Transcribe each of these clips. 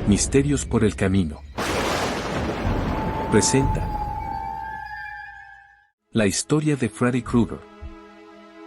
Misterios por el camino. Presenta la historia de Freddy Krueger.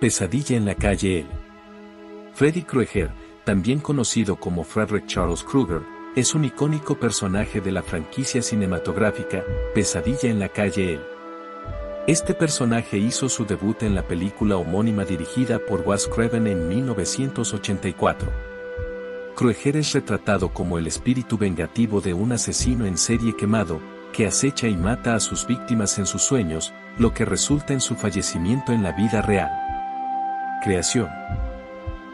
Pesadilla en la calle L. Freddy Krueger, también conocido como Frederick Charles Krueger, es un icónico personaje de la franquicia cinematográfica Pesadilla en la calle L. Este personaje hizo su debut en la película homónima dirigida por Wes Craven en 1984. Krueger es retratado como el espíritu vengativo de un asesino en serie quemado, que acecha y mata a sus víctimas en sus sueños, lo que resulta en su fallecimiento en la vida real. Creación.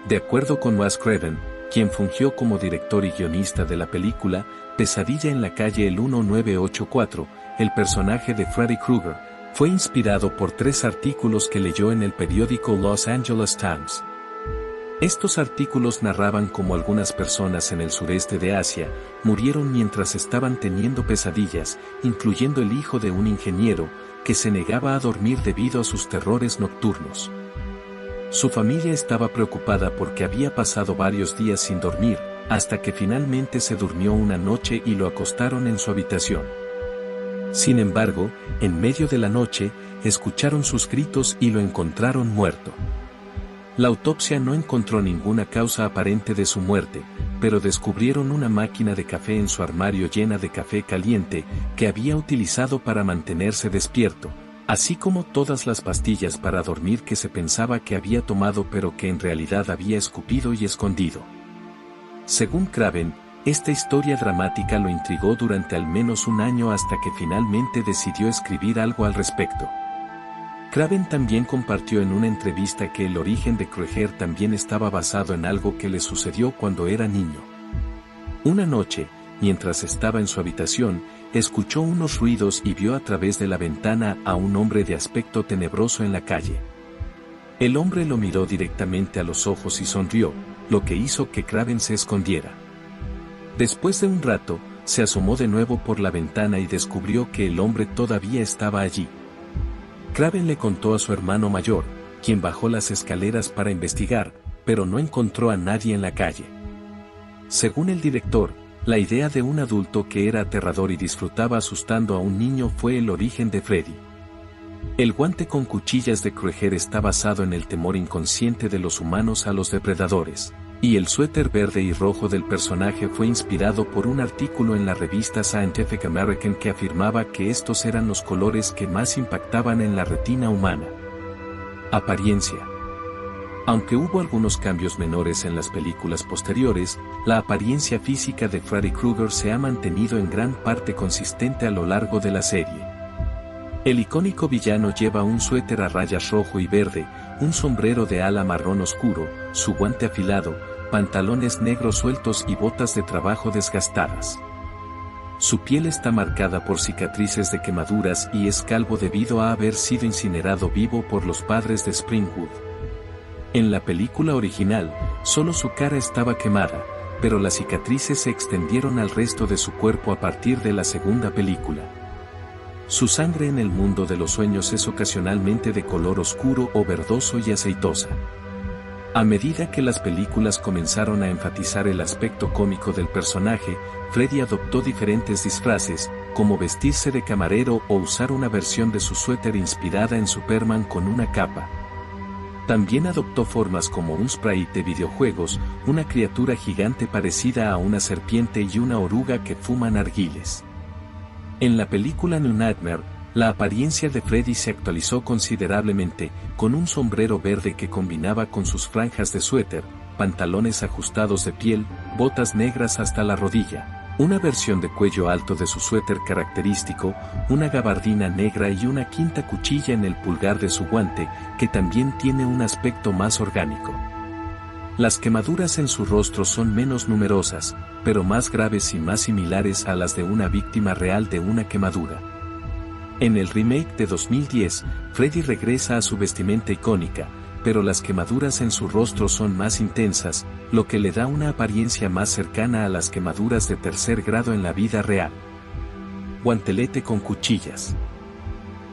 De acuerdo con Wes Craven, quien fungió como director y guionista de la película Pesadilla en la calle L 1984, el personaje de Freddy Krueger fue inspirado por 3 artículos que leyó en el periódico Los Angeles Times. Estos artículos narraban cómo algunas personas en el sureste de Asia murieron mientras estaban teniendo pesadillas, incluyendo el hijo de un ingeniero, que se negaba a dormir debido a sus terrores nocturnos. Su familia estaba preocupada porque había pasado varios días sin dormir, hasta que finalmente se durmió una noche y lo acostaron en su habitación. Sin embargo, en medio de la noche, escucharon sus gritos y lo encontraron muerto. La autopsia no encontró ninguna causa aparente de su muerte, pero descubrieron una máquina de café en su armario llena de café caliente que había utilizado para mantenerse despierto, así como todas las pastillas para dormir que se pensaba que había tomado pero que en realidad había escupido y escondido. Según Craven, esta historia dramática lo intrigó durante al menos un año hasta que finalmente decidió escribir algo al respecto. Craven también compartió en una entrevista que el origen de Krueger también estaba basado en algo que le sucedió cuando era niño. Una noche, mientras estaba en su habitación, escuchó unos ruidos y vio a través de la ventana a un hombre de aspecto tenebroso en la calle. El hombre lo miró directamente a los ojos y sonrió, lo que hizo que Craven se escondiera. Después de un rato, se asomó de nuevo por la ventana y descubrió que el hombre todavía estaba allí. Craven le contó a su hermano mayor, quien bajó las escaleras para investigar, pero no encontró a nadie en la calle. Según el director, la idea de un adulto que era aterrador y disfrutaba asustando a un niño fue el origen de Freddy. El guante con cuchillas de Krueger está basado en el temor inconsciente de los humanos a los depredadores, y el suéter verde y rojo del personaje fue inspirado por un artículo en la revista Scientific American que afirmaba que estos eran los colores que más impactaban en la retina humana. Apariencia. Aunque hubo algunos cambios menores en las películas posteriores, la apariencia física de Freddy Krueger se ha mantenido en gran parte consistente a lo largo de la serie. El icónico villano lleva un suéter a rayas rojo y verde, un sombrero de ala marrón oscuro, su guante afilado, pantalones negros sueltos y botas de trabajo desgastadas. Su piel está marcada por cicatrices de quemaduras y es calvo debido a haber sido incinerado vivo por los padres de Springwood. En la película original, solo su cara estaba quemada, pero las cicatrices se extendieron al resto de su cuerpo a partir de la segunda película. Su sangre en el mundo de los sueños es ocasionalmente de color oscuro o verdoso y aceitosa. A medida que las películas comenzaron a enfatizar el aspecto cómico del personaje, Freddy adoptó diferentes disfraces, como vestirse de camarero o usar una versión de su suéter inspirada en Superman con una capa. También adoptó formas como un sprite de videojuegos, una criatura gigante parecida a una serpiente y una oruga que fuma narguiles. En la película New Nightmare, la apariencia de Freddy se actualizó considerablemente, con un sombrero verde que combinaba con sus franjas de suéter, pantalones ajustados de piel, botas negras hasta la rodilla, una versión de cuello alto de su suéter característico, una gabardina negra y una quinta cuchilla en el pulgar de su guante, que también tiene un aspecto más orgánico. Las quemaduras en su rostro son menos numerosas, pero más graves y más similares a las de una víctima real de una quemadura. En el remake de 2010, Freddy regresa a su vestimenta icónica, pero las quemaduras en su rostro son más intensas, lo que le da una apariencia más cercana a las quemaduras de tercer grado en la vida real. Guantelete con cuchillas.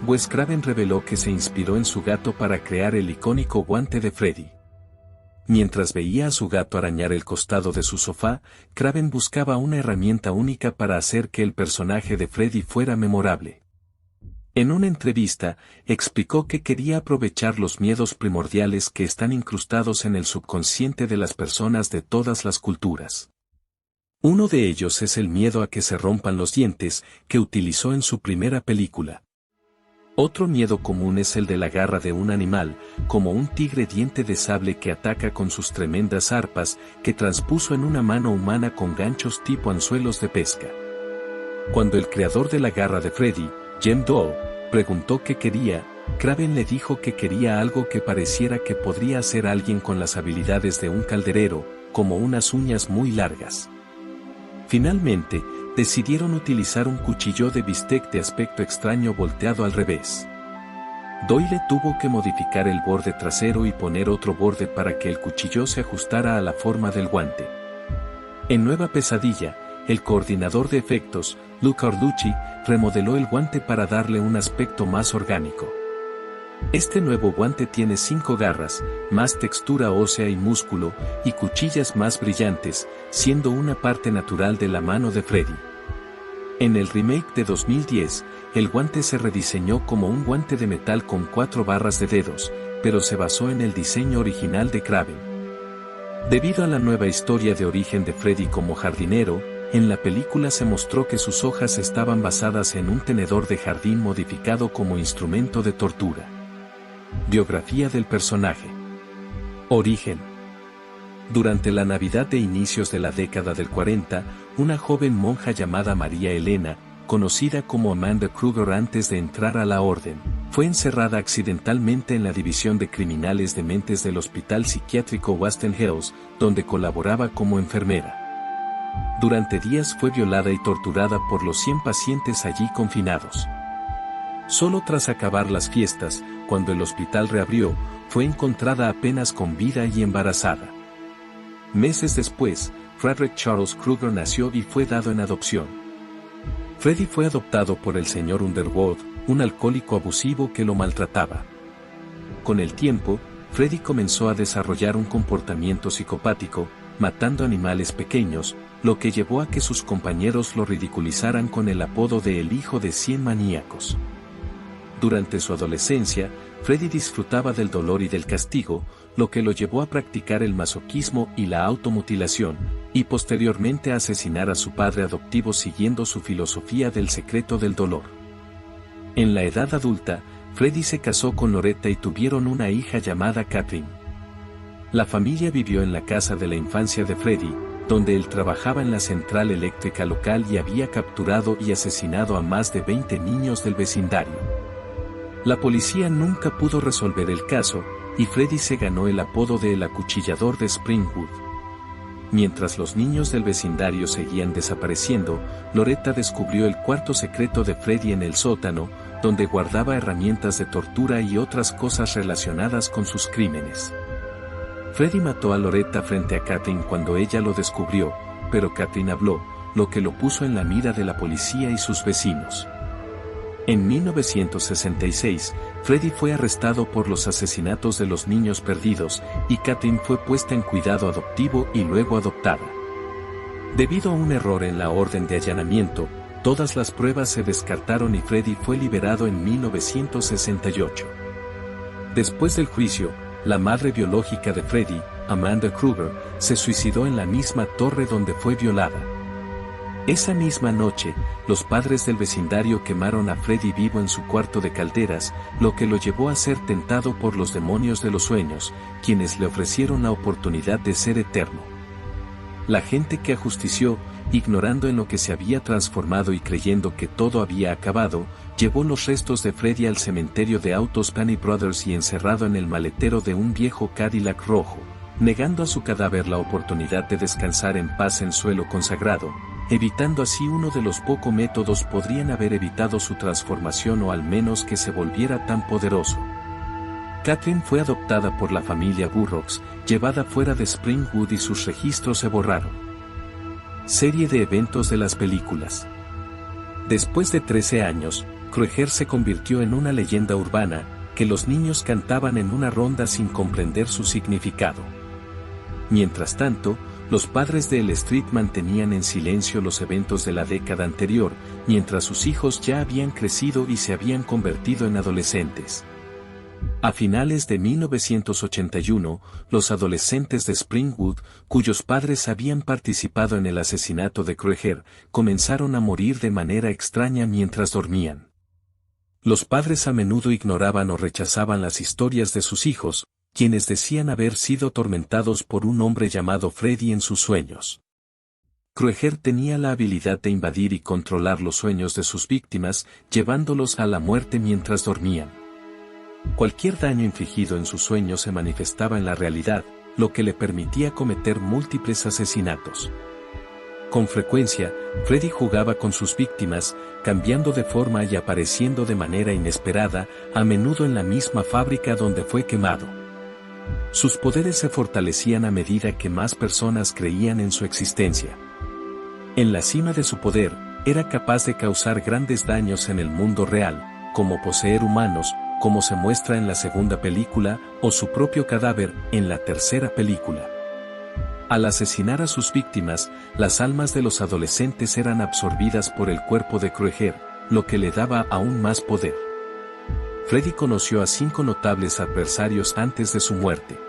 Wes Craven reveló que se inspiró en su gato para crear el icónico guante de Freddy. Mientras veía a su gato arañar el costado de su sofá, Craven buscaba una herramienta única para hacer que el personaje de Freddy fuera memorable. En una entrevista, explicó que quería aprovechar los miedos primordiales que están incrustados en el subconsciente de las personas de todas las culturas. Uno de ellos es el miedo a que se rompan los dientes, que utilizó en su primera película. Otro miedo común es el de la garra de un animal, como un tigre diente de sable que ataca con sus tremendas arpas, que transpuso en una mano humana con ganchos tipo anzuelos de pesca. Cuando el creador de la garra de Freddy, Jem Doll, preguntó qué quería, Craven le dijo que quería algo que pareciera que podría hacer alguien con las habilidades de un calderero, como unas uñas muy largas. Finalmente, decidieron utilizar un cuchillo de bistec de aspecto extraño volteado al revés. Doyle tuvo que modificar el borde trasero y poner otro borde para que el cuchillo se ajustara a la forma del guante. En Nueva Pesadilla, el coordinador de efectos, Luca Orducci, remodeló el guante para darle un aspecto más orgánico. Este nuevo guante tiene 5 garras, más textura ósea y músculo, y cuchillas más brillantes, siendo una parte natural de la mano de Freddy. En el remake de 2010, el guante se rediseñó como un guante de metal con 4 barras de dedos, pero se basó en el diseño original de Craven. Debido a la nueva historia de origen de Freddy como jardinero, en la película se mostró que sus hojas estaban basadas en un tenedor de jardín modificado como instrumento de tortura. Biografía del personaje. Origen. Durante la Navidad de inicios de la década del 40, una joven monja llamada María Elena, conocida como Amanda Kruger antes de entrar a la orden, fue encerrada accidentalmente en la división de criminales de mentes del Hospital Psiquiátrico Western Hills, donde colaboraba como enfermera. Durante días fue violada y torturada por los 100 pacientes allí confinados. Solo tras acabar las fiestas, cuando el hospital reabrió, fue encontrada apenas con vida y embarazada. Meses después, Frederick Charles Krueger nació y fue dado en adopción. Freddy fue adoptado por el señor Underwood, un alcohólico abusivo que lo maltrataba. Con el tiempo, Freddy comenzó a desarrollar un comportamiento psicopático, matando animales pequeños, lo que llevó a que sus compañeros lo ridiculizaran con el apodo de el hijo de 100 maníacos. Durante su adolescencia, Freddy disfrutaba del dolor y del castigo, lo que lo llevó a practicar el masoquismo y la automutilación, y posteriormente a asesinar a su padre adoptivo siguiendo su filosofía del secreto del dolor. En la edad adulta, Freddy se casó con Loretta y tuvieron una hija llamada Catherine. La familia vivió en la casa de la infancia de Freddy, donde él trabajaba en la central eléctrica local y había capturado y asesinado a más de 20 niños del vecindario. La policía nunca pudo resolver el caso, y Freddy se ganó el apodo de el acuchillador de Springwood. Mientras los niños del vecindario seguían desapareciendo, Loretta descubrió el cuarto secreto de Freddy en el sótano, donde guardaba herramientas de tortura y otras cosas relacionadas con sus crímenes. Freddy mató a Loretta frente a Catherine cuando ella lo descubrió, pero Catherine habló, lo que lo puso en la mira de la policía y sus vecinos. En 1966, Freddy fue arrestado por los asesinatos de los niños perdidos, y Catherine fue puesta en cuidado adoptivo y luego adoptada. Debido a un error en la orden de allanamiento, todas las pruebas se descartaron y Freddy fue liberado en 1968. Después del juicio, la madre biológica de Freddy, Amanda Krueger, se suicidó en la misma torre donde fue violada. Esa misma noche, los padres del vecindario quemaron a Freddy vivo en su cuarto de calderas, lo que lo llevó a ser tentado por los demonios de los sueños, quienes le ofrecieron la oportunidad de ser eterno. La gente que ajustició, ignorando en lo que se había transformado y creyendo que todo había acabado, llevó los restos de Freddy al cementerio de autos Penny Brothers y encerrado en el maletero de un viejo Cadillac rojo, negando a su cadáver la oportunidad de descansar en paz en suelo consagrado, evitando así uno de los pocos métodos podrían haber evitado su transformación o al menos que se volviera tan poderoso. Catherine fue adoptada por la familia Burroughs, llevada fuera de Springwood y sus registros se borraron. Serie de eventos de las películas. Después de 13 años, Krueger se convirtió en una leyenda urbana, que los niños cantaban en una ronda sin comprender su significado. Mientras tanto, los padres de L Street mantenían en silencio los eventos de la década anterior, mientras sus hijos ya habían crecido y se habían convertido en adolescentes. A finales de 1981, los adolescentes de Springwood, cuyos padres habían participado en el asesinato de Krueger, comenzaron a morir de manera extraña mientras dormían. Los padres a menudo ignoraban o rechazaban las historias de sus hijos, quienes decían haber sido atormentados por un hombre llamado Freddy en sus sueños. Krueger tenía la habilidad de invadir y controlar los sueños de sus víctimas, llevándolos a la muerte mientras dormían. Cualquier daño infligido en sus sueños se manifestaba en la realidad, lo que le permitía cometer múltiples asesinatos. Con frecuencia, Freddy jugaba con sus víctimas, cambiando de forma y apareciendo de manera inesperada, a menudo en la misma fábrica donde fue quemado. Sus poderes se fortalecían a medida que más personas creían en su existencia. En la cima de su poder, era capaz de causar grandes daños en el mundo real, como poseer humanos, como se muestra en la segunda película, o su propio cadáver, en la tercera película. Al asesinar a sus víctimas, las almas de los adolescentes eran absorbidas por el cuerpo de Krueger, lo que le daba aún más poder. Freddy conoció a 5 notables adversarios antes de su muerte.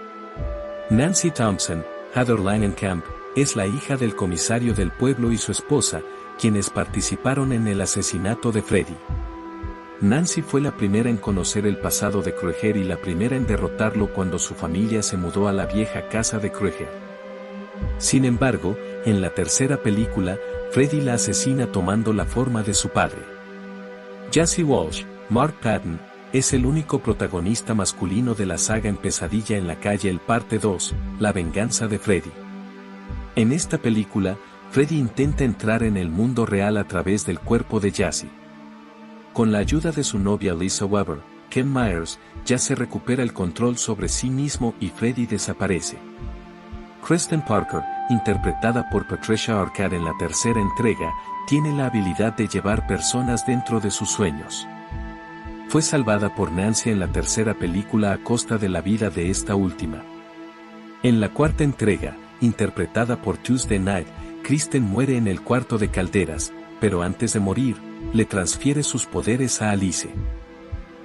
Nancy Thompson, Heather Langenkamp, es la hija del comisario del pueblo y su esposa, quienes participaron en el asesinato de Freddy. Nancy fue la primera en conocer el pasado de Krueger y la primera en derrotarlo cuando su familia se mudó a la vieja casa de Krueger. Sin embargo, en la tercera película, Freddy la asesina tomando la forma de su padre. Jesse Walsh, Mark Patton, es el único protagonista masculino de la saga En Pesadilla en la calle El Parte 2, La venganza de Freddy. En esta película, Freddy intenta entrar en el mundo real a través del cuerpo de Jesse. Con la ayuda de su novia Lisa Weber, Ken Myers ya se recupera el control sobre sí mismo y Freddy desaparece. Kristen Parker, interpretada por Patricia Arquette en la tercera entrega, tiene la habilidad de llevar personas dentro de sus sueños. Fue salvada por Nancy en la tercera película a costa de la vida de esta última. En la cuarta entrega, interpretada por Tuesday Knight, Kristen muere en el cuarto de calderas, pero antes de morir, le transfiere sus poderes a Alice.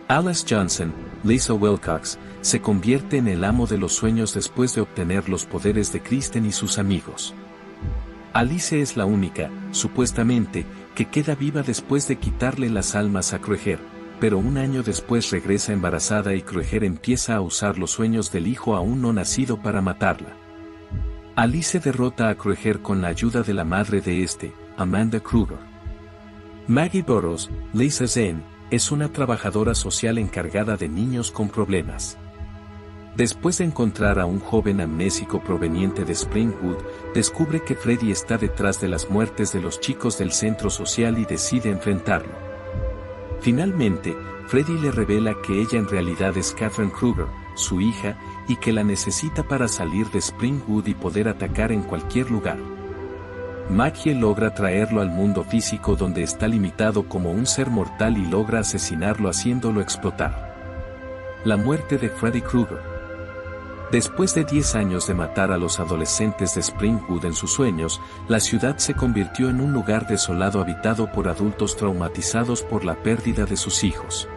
Alice Johnson, Lisa Wilcox, se convierte en el amo de los sueños después de obtener los poderes de Kristen y sus amigos. Alice es la única, supuestamente, que queda viva después de quitarle las almas a Krueger, pero un año después regresa embarazada y Krueger empieza a usar los sueños del hijo aún no nacido para matarla. Alice derrota a Krueger con la ayuda de la madre de este, Amanda Krueger. Maggie Burroughs, Lisa Zane, es una trabajadora social encargada de niños con problemas. Después de encontrar a un joven amnésico proveniente de Springwood, descubre que Freddy está detrás de las muertes de los chicos del centro social y decide enfrentarlo. Finalmente, Freddy le revela que ella en realidad es Catherine Krueger, su hija, y que la necesita para salir de Springwood y poder atacar en cualquier lugar. Maggie logra traerlo al mundo físico donde está limitado como un ser mortal y logra asesinarlo haciéndolo explotar. La muerte de Freddy Krueger. Después de 10 años de matar a los adolescentes de Springwood en sus sueños, la ciudad se convirtió en un lugar desolado habitado por adultos traumatizados por la pérdida de sus hijos.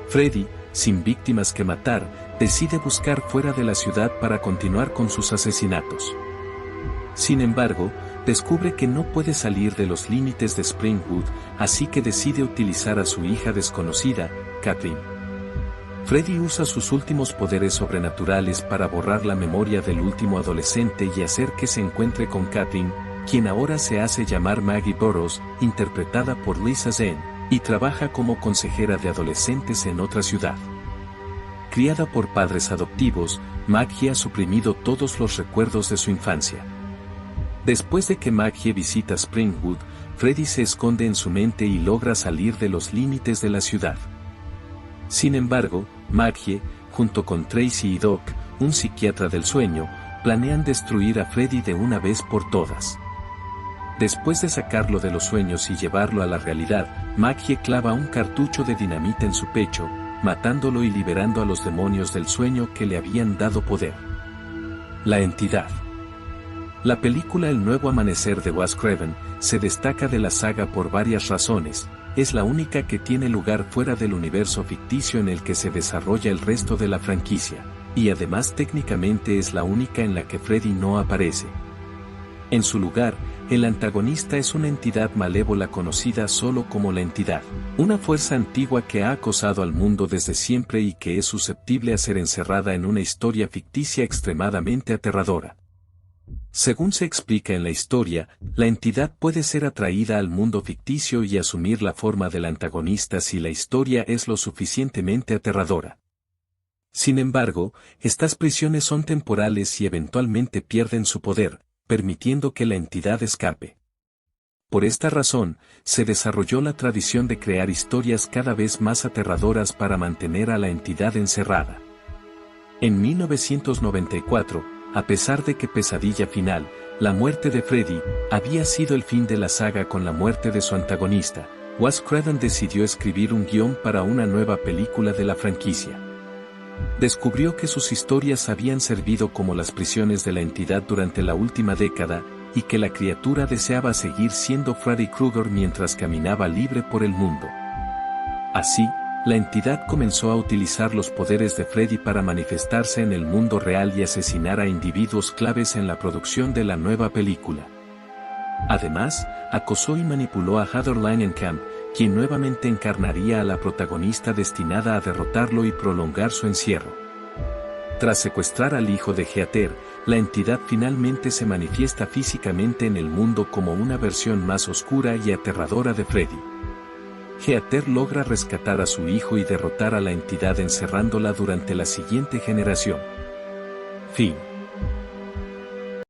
Freddy, sin víctimas que matar, decide buscar fuera de la ciudad para continuar con sus asesinatos. Sin embargo, descubre que no puede salir de los límites de Springwood, así que decide utilizar a su hija desconocida, Kathleen. Freddy usa sus últimos poderes sobrenaturales para borrar la memoria del último adolescente y hacer que se encuentre con Kathleen, quien ahora se hace llamar Maggie Burroughs, interpretada por Lisa Zane, y trabaja como consejera de adolescentes en otra ciudad. Criada por padres adoptivos, Maggie ha suprimido todos los recuerdos de su infancia. Después de que Maggie visita Springwood, Freddy se esconde en su mente y logra salir de los límites de la ciudad. Sin embargo, Maggie, junto con Tracy y Doc, un psiquiatra del sueño, planean destruir a Freddy de una vez por todas. Después de sacarlo de los sueños y llevarlo a la realidad, Maggie clava un cartucho de dinamita en su pecho, matándolo y liberando a los demonios del sueño que le habían dado poder. La entidad. La película El nuevo amanecer de Wes Craven se destaca de la saga por varias razones. Es la única que tiene lugar fuera del universo ficticio en el que se desarrolla el resto de la franquicia, y además técnicamente es la única en la que Freddy no aparece. En su lugar, el antagonista es una entidad malévola conocida solo como la entidad, una fuerza antigua que ha acosado al mundo desde siempre y que es susceptible a ser encerrada en una historia ficticia extremadamente aterradora. Según se explica en la historia, la entidad puede ser atraída al mundo ficticio y asumir la forma del antagonista si la historia es lo suficientemente aterradora. Sin embargo, estas prisiones son temporales y eventualmente pierden su poder, permitiendo que la entidad escape. Por esta razón, se desarrolló la tradición de crear historias cada vez más aterradoras para mantener a la entidad encerrada. En 1994, a pesar de que Pesadilla Final, la muerte de Freddy, había sido el fin de la saga con la muerte de su antagonista, Wes Craven decidió escribir un guión para una nueva película de la franquicia. Descubrió que sus historias habían servido como las prisiones de la entidad durante la última década, y que la criatura deseaba seguir siendo Freddy Krueger mientras caminaba libre por el mundo. Así, la entidad comenzó a utilizar los poderes de Freddy para manifestarse en el mundo real y asesinar a individuos claves en la producción de la nueva película. Además, acosó y manipuló a Heather Langenkamp, quien nuevamente encarnaría a la protagonista destinada a derrotarlo y prolongar su encierro. Tras secuestrar al hijo de Heather, la entidad finalmente se manifiesta físicamente en el mundo como una versión más oscura y aterradora de Freddy. Heather logra rescatar a su hijo y derrotar a la entidad encerrándola durante la siguiente generación. Fin.